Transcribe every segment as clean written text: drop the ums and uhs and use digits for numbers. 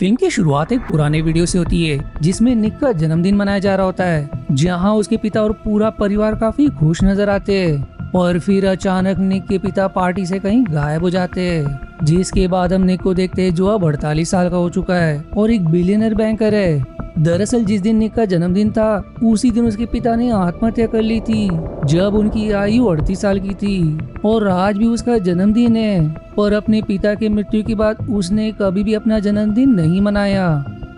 Film की शुरुआत एक पुराने वीडियो से होती है जिसमें निक का जन्मदिन मनाया जा रहा होता है, जहां उसके पिता और पूरा परिवार काफी खुश नजर आते हैं। और फिर अचानक निक के पिता पार्टी से कहीं गायब हो जाते हैं, जिसके बाद हम निक को देखते हैं जो अब 48 साल का हो चुका है और एक बिलियनर बैंकर है। दरअसल जिस दिन निक का जन्मदिन था उसी दिन उसके पिता ने आत्महत्या कर ली थी, जब उनकी आयु 38 साल की थी। और आज भी उसका जन्मदिन है, पर अपने पिता की मृत्यु के बाद उसने कभी भी अपना जन्मदिन नहीं मनाया।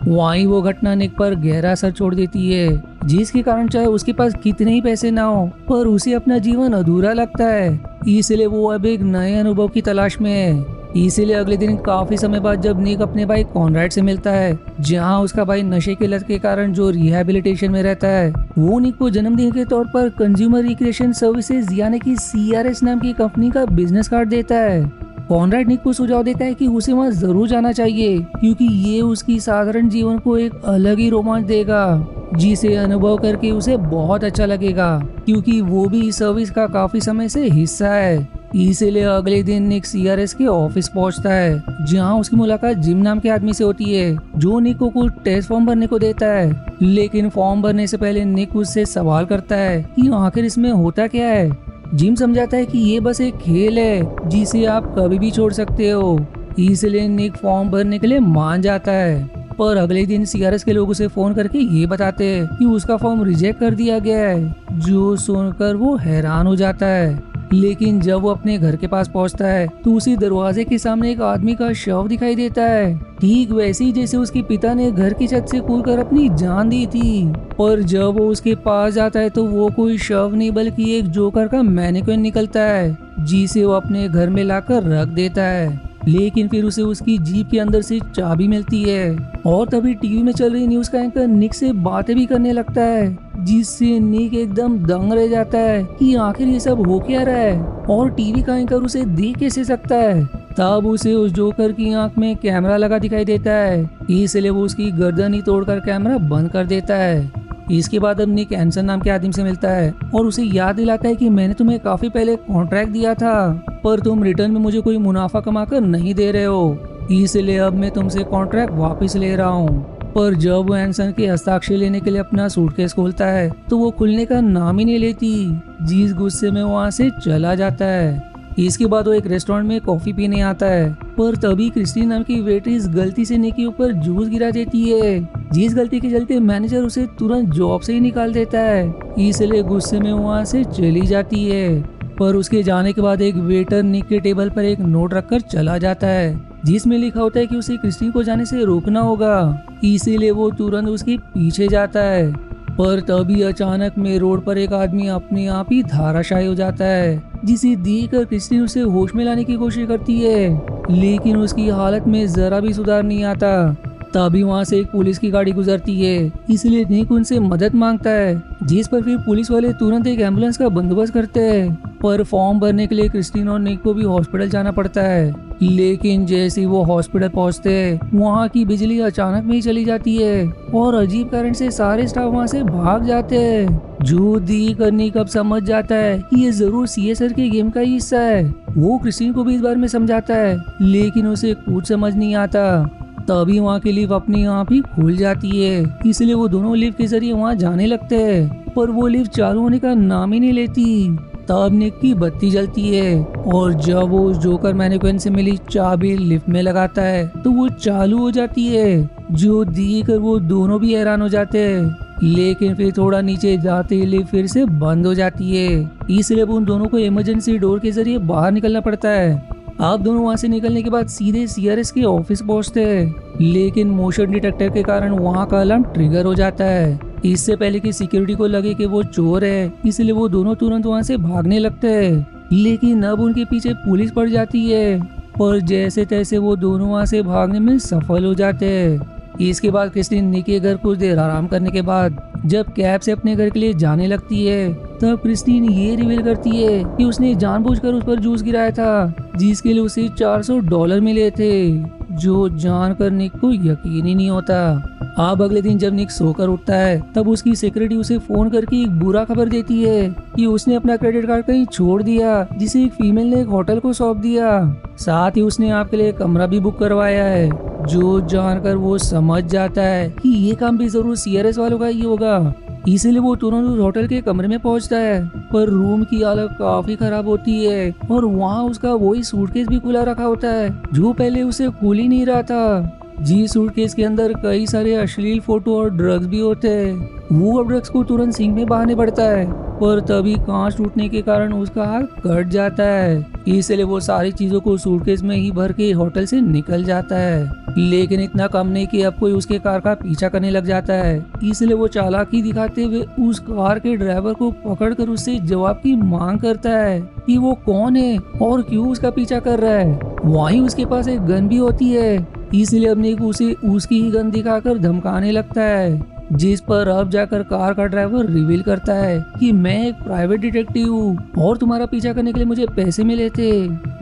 वहीं वो घटना निक पर गहरा असर छोड़ देती है, जिसके कारण चाहे उसके पास कितने ही पैसे ना हो पर उसे अपना जीवन अधूरा लगता है। इसलिए वो अब एक नए अनुभव की तलाश में है। इसीलिए अगले दिन काफी समय बाद जब निक अपने भाई कॉनराड से मिलता है, जहां उसका भाई नशे के लत के कारण जो रिहैबिलिटेशन में रहता है, वो निक को जन्मदिन के तौर पर कंज्यूमर रिक्रिएशन सर्विसेज यानी कि CRS नाम की कंपनी का बिजनेस कार्ड देता है। कॉनराड निक को सुझाव देता है कि उसे वहां जरूर जाना चाहिए, क्योंकि ये उसकी साधारण जीवन को एक अलग ही रोमांच देगा, जिसे अनुभव करके उसे बहुत अच्छा लगेगा, क्योंकि वो भी इस सर्विस का काफी समय से हिस्सा है। इसीलिए अगले दिन निक CRS के ऑफिस पहुंचता है, जहां उसकी मुलाकात जिम नाम के आदमी से होती है, जो निक को कुछ टेस्ट फॉर्म भरने को देता है। लेकिन फॉर्म भरने से पहले निक उससे सवाल करता है कि आखिर इसमें होता क्या है। जिम समझाता है कि ये बस एक खेल है जिसे आप कभी भी छोड़ सकते हो। इसलिए निक फॉर्म भरने के लिए मान जाता है, पर अगले दिन CRS के लोग उसे फोन करके ये बताते हैं कि उसका फॉर्म रिजेक्ट कर दिया गया है, जो सुनकर वो हैरान हो जाता है। लेकिन जब वो अपने घर के पास पहुंचता है तो उसी दरवाजे के सामने एक आदमी का शव दिखाई देता है, ठीक वैसे ही जैसे उसके पिता ने घर की छत से कूदकर अपनी जान दी थी। और जब वो उसके पास जाता है तो वो कोई शव नहीं बल्कि एक जोकर का मैनिक्विन निकलता है, जिसे वो अपने घर में लाकर रख देता है। लेकिन फिर उसे उसकी जीप के अंदर से चाबी मिलती है, और तभी टीवी में चल रही न्यूज का एंकर निक से बातें भी करने लगता है, जिससे निक एकदम दंग रह जाता है कि आखिर ये सब हो क्या रहा है और टीवी का एंकर उसे देख कैसे सकता है। तब उसे उस जोकर की आंख में कैमरा लगा दिखाई देता है, इसलिए वो उसकी गर्दन ही तोड़कर कैमरा बंद कर देता है। इसके बाद अब निक एंसन नाम के आदमी से मिलता है और उसे याद दिलाता है कि मैंने तुम्हें काफी पहले कॉन्ट्रैक्ट दिया था, पर तुम रिटर्न में मुझे कोई मुनाफा कमाकर नहीं दे रहे हो, इसलिए अब मैं तुमसे कॉन्ट्रैक्ट वापस ले रहा हूँ। पर जब वो एंसन के हस्ताक्षर लेने के लिए अपना सूटकेस खोलता है तो वो खुलने का नाम ही नहीं लेती, जिस गुस्से में वहाँ से चला जाता है। इसके बाद वो एक रेस्टोरेंट में कॉफी पीने आता है, पर तभी क्रिस्टीन नाम की वेट्रेस गलती से निक के ऊपर जूस गिरा देती है, जिस गलती के चलते मैनेजर उसे तुरंत जॉब से ही निकाल देता है। इसलिए गुस्से में वहाँ से चली जाती है, पर उसके जाने के बाद एक वेटर निक के टेबल पर एक नोट रखकर चला जाता है, जिसमें लिखा होता है कि उसे क्रिस्टीन को जाने से रोकना होगा। इसीलिए वो तुरंत उसके पीछे जाता है, पर तभी अचानक में रोड पर एक आदमी अपने आप ही धाराशायी हो जाता है, जिसे देखकर क्रिस्टीन उसे होश में लाने की कोशिश करती है, लेकिन उसकी हालत में जरा भी सुधार नहीं आता। तभी वहाँ से एक पुलिस की गाड़ी गुजरती है, इसलिए निक उनसे मदद मांगता है, जिस पर फिर पुलिस वाले तुरंत एक एम्बुलेंस का बंदोबस्त करते हैं। पर फॉर्म भरने के लिए क्रिस्टीन और निक को भी हॉस्पिटल जाना पड़ता है, लेकिन जैसे ही वो हॉस्पिटल पहुंचते हैं वहाँ की बिजली अचानक में ही चली जाती है और अजीब कारण से सारे स्टाफ वहाँ से भाग जाते हैं, जो देखकर निक अब समझ जाता है कि ये जरूर CSR के गेम का ही हिस्सा है। वो क्रिस्टीन को भी इस बारे में समझाता है, लेकिन उसे कुछ समझ नहीं आता। तभी वहाँ की लिफ्ट अपने आप ही खुल जाती है, इसलिए वो दोनों लिफ्ट के जरिए वहाँ जाने लगते हैं, पर वो लिफ्ट चालू होने का नाम ही नहीं लेती। तब निक की बत्ती जलती है, और जब वो उस जोकर मैनिक्विन से मिली चाबी लिफ्ट में लगाता है तो वो चालू हो जाती है, जो देखकर वो दोनों भी हैरान हो जाते हैं। लेकिन फिर थोड़ा नीचे जाते ही लिफ्ट फिर से बंद हो जाती है, इसलिए उन दोनों को इमरजेंसी डोर के जरिए बाहर निकलना पड़ता है। आप दोनों वहाँ से निकलने के बाद सीधे CRS के ऑफिस पहुँचते हैं, लेकिन मोशन डिटेक्टर के कारण वहाँ का अलार्म ट्रिगर हो जाता है। इससे पहले कि सिक्योरिटी को लगे कि वो चोर है, इसलिए वो दोनों तुरंत वहाँ से भागने लगते हैं, लेकिन अब उनके पीछे पुलिस पड़ जाती है, और जैसे तैसे वो दोनों वहाँ से भागने में सफल हो जाते हैं। इसके बाद क्रिस्टीन निक के घर कुछ देर आराम करने के बाद जब कैब से अपने घर के लिए जाने लगती है, तब क्रिस्टीन ये रिवील करती है कि उसने जानबूझकर उस पर जूस गिराया था, जिसके लिए उसे $400 मिले थे, जो जानकर निक को यकीन ही नहीं होता। अब अगले दिन जब निक सोकर उठता है तब उसकी सिक्योरिटी उसे फोन करके एक बुरा खबर देती है कि उसने अपना क्रेडिट कार्ड कहीं छोड़ दिया, जिसे एक फीमेल ने एक होटल को सौंप दिया। साथ ही उसने आपके लिए कमरा भी बुक करवाया है। जो जानकर वो समझ जाता है कि ये काम भी जरूर सीआरएस वालों का ही होगा, इसीलिए वो तुरंत उस होटल के कमरे में पहुंचता है। पर रूम की हालत काफी खराब होती है और वहाँ उसका वही सूटकेस भी खुला रखा होता है जो पहले उसे खुल ही नहीं रहा था। जी सूटकेस के अंदर कई सारे अश्लील फोटो और ड्रग्स भी होते हैं। वो अब ड्रग्स को तुरंत सिंक में बहाने पड़ता है, पर तभी कांच टूटने के कारण उसका हाथ कट जाता है। इसलिए वो सारी चीजों को सूटकेस में ही भर के होटल से निकल जाता है। लेकिन इतना कम नहीं कि अब कोई उसके कार का पीछा करने लग जाता है। इसलिए वो चालाकी दिखाते हुए उस कार के ड्राइवर को पकड़कर उससे जवाब की मांग करता है कि वो कौन है और क्यों उसका पीछा कर रहा है। वहीं उसके पास एक गन भी होती है, इसलिए अब निक उसे उसकी ही गन दिखाकर धमकाने लगता है। जिस पर अब जाकर कार का ड्राइवर रिवील करता है कि मैं एक प्राइवेट डिटेक्टिव हूँ और तुम्हारा पीछा करने के लिए मुझे पैसे मिले थे।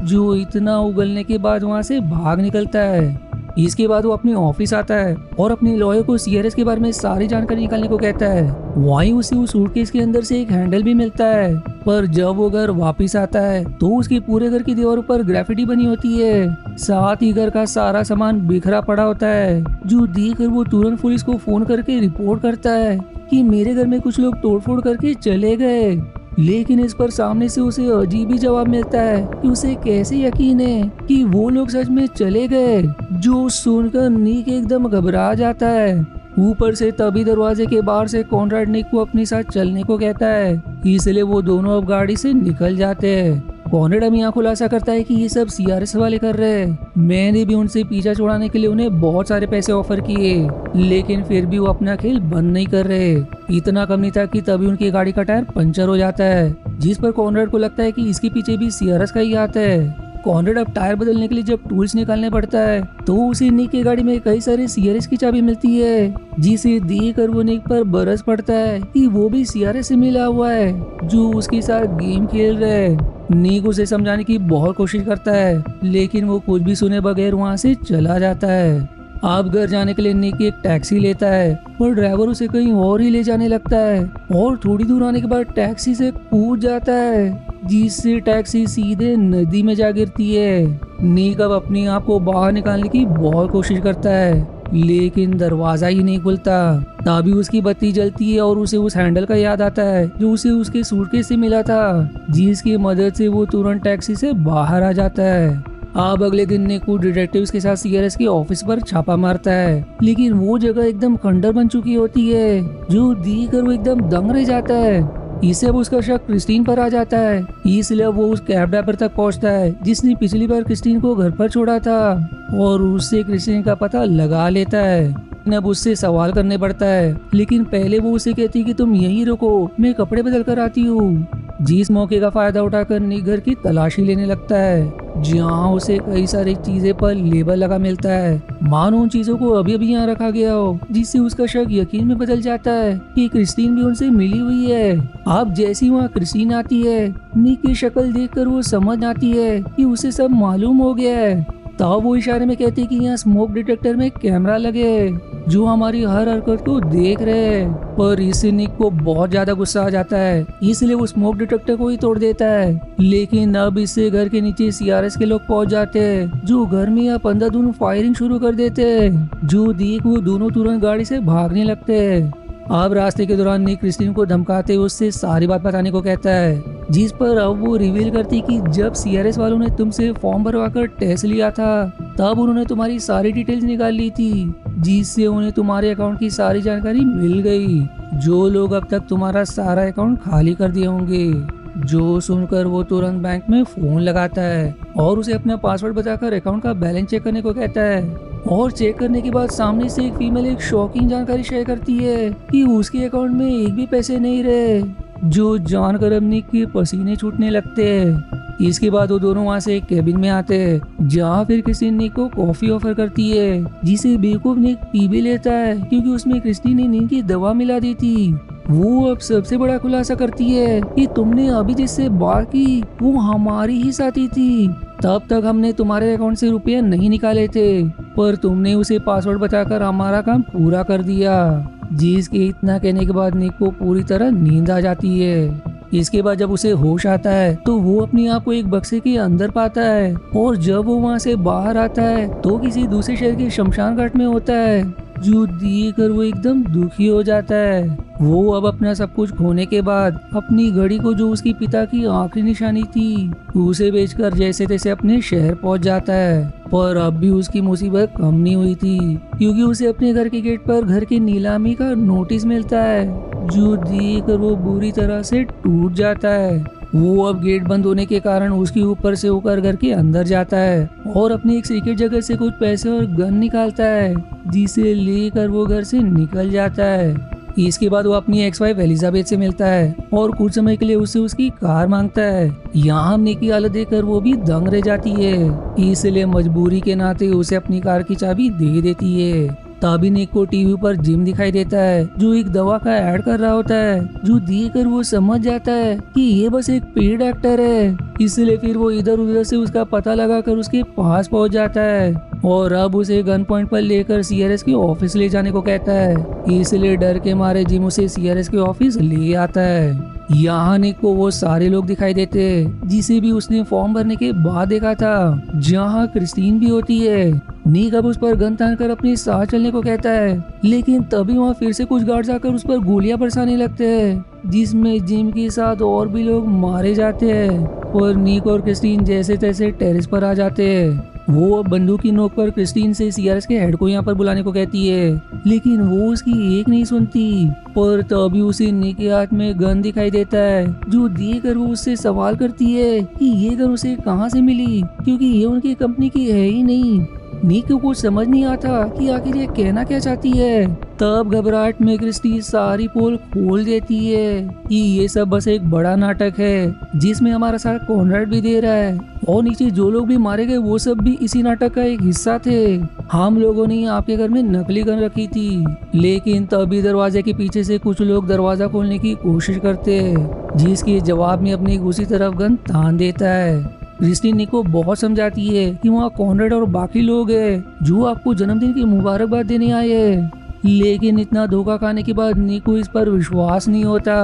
जो इतना उगलने के बाद वहाँ से भाग निकलता है। इसके बाद वो अपने ऑफिस आता है और अपने लॉयर को सीआरएस के बारे में सारी जानकारी निकालने को कहता है। वहीं उसे उस सूटकेस के अंदर से एक हैंडल भी मिलता है, पर जब वो घर वापस आता है तो उसके पूरे घर की दीवारों पर ग्राफिटी बनी होती है। साथ ही घर का सारा सामान बिखरा पड़ा होता है, जो देखकर वो तुरंत पुलिस को फोन करके रिपोर्ट करता है कि मेरे घर में कुछ लोग तोड़फोड़ करके चले गए। लेकिन इस पर सामने से उसे अजीब ही जवाब मिलता है कि उसे कैसे यकीन है कि वो लोग सच में चले गए। जो सुनकर निक एकदम घबरा जाता है। ऊपर से तभी दरवाजे के बाहर से कॉनराड निक को अपने साथ चलने को कहता है, इसलिए वो दोनों अब गाड़ी से निकल जाते हैं। कॉनराड अब यहाँ खुलासा करता है कि ये सब सीआरएस वाले कर रहे हैं। मैंने भी उनसे पीछा छुड़ाने के लिए उन्हें बहुत सारे पैसे ऑफर किए, लेकिन फिर भी वो अपना खेल बंद नहीं कर रहे। इतना कम नहीं था कि तभी उनकी गाड़ी का टायर पंचर हो जाता है, जिस पर कॉनराड को लगता है कि इसके पीछे भी सीआरएस का ही हाथ है। कॉनराड अब टायर बदलने के लिए जब टूल्स निकालने पड़ता है तो उसे निक की गाड़ी में कई सारे सीआरएस की चाबी मिलती है, जिसे देखकर वो निक पर बरस पड़ता है कि वो भी सीआरएस से मिला हुआ है जो उसके साथ गेम खेल रहे हैं। निक उसे समझाने की बहुत कोशिश करता है, लेकिन वो कुछ भी सुने बगैर वहाँ से चला जाता है। अब घर जाने के लिए निक एक टैक्सी लेता है, पर ड्राइवर उसे कहीं और ही ले जाने लगता है और थोड़ी दूर आने के बाद टैक्सी से कूद जाता है, जिससे टैक्सी सीधे नदी में जा गिरती है। निक अब अपने आप को बाहर निकालने की बहुत कोशिश करता है, लेकिन दरवाजा ही नहीं खुलता। तभी उसकी बत्ती जलती है और उसे उस हैंडल का याद आता है जो उसे उसके सूटकेस से मिला था, जिसकी मदद से वो तुरंत टैक्सी से बाहर आ जाता है। अब अगले दिन निक डिटेक्टिव्स के साथ सीआरएस के ऑफिस पर छापा मारता है, लेकिन वो जगह एकदम खंडर बन चुकी होती है, जो देखकर वो एकदम दंग रह जाता है। इससे अब उसका शक क्रिस्टीन पर आ जाता है, इसलिए वो उस कैब ड्राइवर तक पहुंचता है जिसने पिछली बार क्रिस्टीन को घर पर छोड़ा था, और उससे क्रिस्टीन का पता लगा लेता है। अब उससे सवाल करने पड़ता है, लेकिन पहले वो उसे कहती है कि तुम यहीं रुको, मैं कपड़े बदल कर आती हूँ। जिस मौके का फायदा उठाकर निक घर की तलाशी लेने लगता है, जहाँ उसे कई सारी चीजें पर लेबल लगा मिलता है, मानो उन चीजों को अभी अभी यहाँ रखा गया हो, जिससे उसका शक यकीन में बदल जाता है कि क्रिस्टीन भी उनसे मिली हुई है। अब जैसी वहाँ क्रिस्टीन आती है, निक की शक्ल देखकर वो समझ आती है कि उसे सब मालूम हो गया है। तब वो इशारे में कहती है कि यहाँ स्मोक डिटेक्टर में कैमरा लगे जो हमारी हर हरकत को देख रहे हैं। पर इससे निक को बहुत ज्यादा गुस्सा आ जाता है, इसलिए वो स्मोक डिटेक्टर को ही तोड़ देता है। लेकिन अब इससे घर के नीचे सीआरएस के लोग पहुंच जाते हैं, जो घर में अब अंधाधुंध फायरिंग शुरू कर देते हैं, जो देख वो दोनों तुरंत गाड़ी से भागने लगते हैं। अब रास्ते के दौरान निक क्रिस्टीन को धमकाते हुए उससे सारी बात बताने को कहता है, जिस पर अब वो रिवील करती कि जब सीआरएस वालों ने तुमसे फॉर्म भरवाकर टेस्ट लिया था, तब उन्होंने तुम्हारी सारी डिटेल्स निकाल ली थी, जिससे उन्हें तुम्हारे अकाउंट की सारी जानकारी मिल गई। जो लोग अब तक तुम्हारा सारा अकाउंट खाली कर दिए होंगे। जो सुनकर वो तुरंत बैंक में फोन लगाता है और उसे अपना पासवर्ड बताकर अकाउंट का बैलेंस चेक करने को कहता है। और चेक करने के बाद सामने से एक फीमेल एक शॉकिंग जानकारी शेयर करती है कि उसके अकाउंट में एक भी पैसे नहीं रहे, जो जानकर अब निक के पसीने छूटने लगते हैं। इसके बाद वो दोनों वहाँ से एक केबिन में आते हैं, जहाँ फिर क्रिस्टीन निक को कॉफी ऑफर करती है, जिसे बेवकूफ निक पी भी लेता है क्योंकि उसमें क्रिस्टीन ने नींद की दवा मिला दी थी। वो अब सबसे बड़ा खुलासा करती है कि तुमने अभी जिससे बात की वो हमारी ही साथी थी, तब तक हमने तुम्हारे अकाउंट से रुपये नहीं निकाले थे, पर तुमने उसे पासवर्ड बताकर हमारा काम पूरा कर दिया। जिसके इतना कहने के बाद निक को पूरी तरह नींद आ जाती है। इसके बाद जब उसे होश आता है तो वो अपने आप को एक बक्से के अंदर पाता है, और जब वो वहाँ से बाहर आता है तो किसी दूसरे शहर के शमशान घाट में होता है, जो देखकर वो एकदम दुखी हो जाता है। वो अब अपना सब कुछ खोने के बाद अपनी घड़ी को, जो उसके पिता की आखिरी निशानी थी, उसे बेचकर जैसे तैसे अपने शहर पहुंच जाता है। पर अब भी उसकी मुसीबत कम नहीं हुई थी, क्योंकि उसे अपने घर के गेट पर घर की नीलामी का नोटिस मिलता है, जो देखकर वो बुरी तरह से टूट जाता है। वो अब गेट बंद होने के कारण उसके ऊपर से होकर घर के अंदर जाता है और अपनी एक सीक्रेट जगह से कुछ पैसे और गन निकालता है, जिसे लेकर वो घर से निकल जाता है। इसके बाद वो अपनी एक्स वाइफ एलिजाबेथ से मिलता है और कुछ समय के लिए उससे उसकी कार मांगता है। यहाँ निक की हालत देखकर वो भी दंग रह जाती है, इसलिए मजबूरी के नाते उसे अपनी कार की चाबी दे देती है। तभी निक को टीवी पर जिम दिखाई देता है, जो एक दवा का ऐड कर रहा होता है, जो देखकर वो समझ जाता है कि ये बस एक पेड एक्टर है। इसलिए फिर वो इधर उधर से उसका पता लगाकर उसके पास पहुंच जाता है और अब उसे गन पॉइंट पर लेकर सीआरएस के ऑफिस ले जाने को कहता है। इसलिए डर के मारे जिम उसे सीआरएस के ऑफिस ले आता है। यहाँ निक को वो सारे लोग दिखाई देते हैं जिसे भी उसने फॉर्म भरने के बाद देखा था, जहाँ क्रिस्टीन भी होती है। निक अब उस पर गन तान कर अपने साथ चलने को कहता है, लेकिन तभी वहाँ फिर से कुछ गार्ड्स आकर उस पर गोलियां बरसाने लगते हैं, जिसमें जिम के साथ और भी लोग मारे जाते हैं। और निक और क्रिस्टीन जैसे तैसे टेरेस पर आ जाते हैं। वो अब बंदूक की नोक पर क्रिस्टीन से सीआरएस के हेड को यहाँ पर बुलाने को कहती है, लेकिन वो उसकी एक नहीं सुनती। पर तभी उसे निक के हाथ में गन दिखाई देता है, जो देखकर वो उससे सवाल करती है कि ये गन उसे कहाँ से मिली, क्योंकि ये उनकी कंपनी की है ही नहीं। निक को कुछ समझ नहीं आता कि आखिर ये कहना क्या चाहती है। तब घबराहट में क्रिस्टी सारी पोल खोल देती है कि ये सब बस एक बड़ा नाटक है, जिसमें हमारा साथ कॉनराड भी दे रहा है, और नीचे जो लोग भी मारे गए वो सब भी इसी नाटक का एक हिस्सा थे। हम लोगों ने आपके घर में नकली गन रखी थी। लेकिन तभी दरवाजे के पीछे से कुछ लोग दरवाजा खोलने की कोशिश करते हैं, जिसके जवाब में अपनी दूसरी तरफ गन तान देता है। क्रिस्टीन निक को बहुत समझाती है कि वहाँ कॉनराड और बाकी लोग हैं जो आपको जन्मदिन की मुबारकबाद देने आए हैं, लेकिन इतना धोखा खाने के बाद निक को इस पर विश्वास नहीं होता।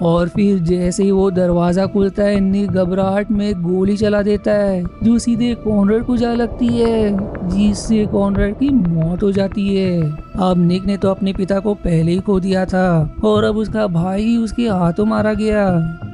और फिर जैसे ही वो दरवाजा खुलता है, निक घबराहट में गोली चला देता है, जो सीधे कॉनराड को जा लगती है, जिससे कॉनराड की मौत हो जाती है। अब निक ने तो अपने पिता को पहले ही खो दिया था, और अब उसका भाई ही उसके हाथों मारा गया,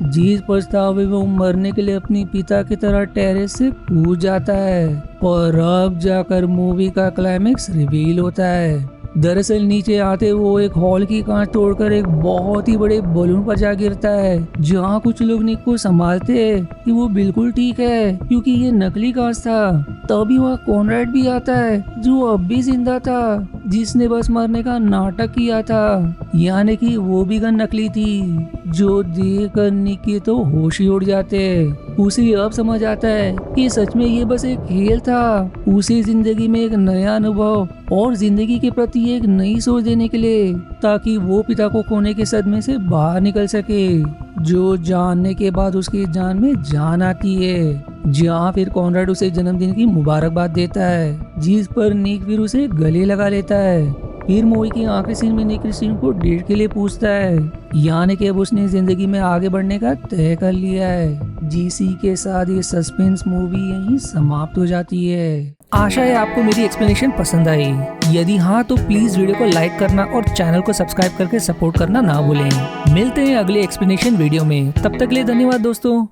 जिस पछतावे में वो मरने के लिए अपनी पिता की तरह टेरेस से कूद जाता है। और अब जाकर मूवी का क्लाइमेक्स रिवील होता है। दरअसल नीचे आते वो एक हॉल की कांच तोड़कर एक बहुत ही बड़े बलून पर जा गिरता है, जहाँ कुछ लोग निक को संभालते हैं कि वो बिल्कुल ठीक है, क्योंकि ये नकली कांच था। तभी वहाँ कॉनराड भी आता है, जो अब भी जिंदा था, जिसने बस मरने का नाटक किया था, यानी कि वो भी गन नकली थी, जो देखकर निक के तो होश ही उड़ जाते। उसे अब समझ आता है कि सच में ये बस एक खेल था, उसे जिंदगी में एक नया अनुभव और जिंदगी के प्रति एक नई सोच देने के लिए, ताकि वो पिता को खोने के सदमे से बाहर निकल सके, जो जानने के बाद उसकी जान में जान आती है। जहाँ फिर कॉनराड उसे जन्मदिन की मुबारकबाद देता है, जिस पर निक फिर उसे गले लगा लेता है। फिर मूवी की आखिरी सीन में निक क्रिस्टीन को डेट के लिए पूछता है, यानी कि अब उसने जिंदगी में आगे बढ़ने का तय कर लिया है। जीसी के साथ ये सस्पेंस मूवी यहीं समाप्त हो जाती है। आशा है आपको मेरी एक्सप्लेनेशन पसंद आई। यदि हाँ तो प्लीज वीडियो को लाइक करना और चैनल को सब्सक्राइब करके सपोर्ट करना ना भूलें। मिलते हैं अगले एक्सप्लेनेशन वीडियो में, तब तक के लिए धन्यवाद दोस्तों।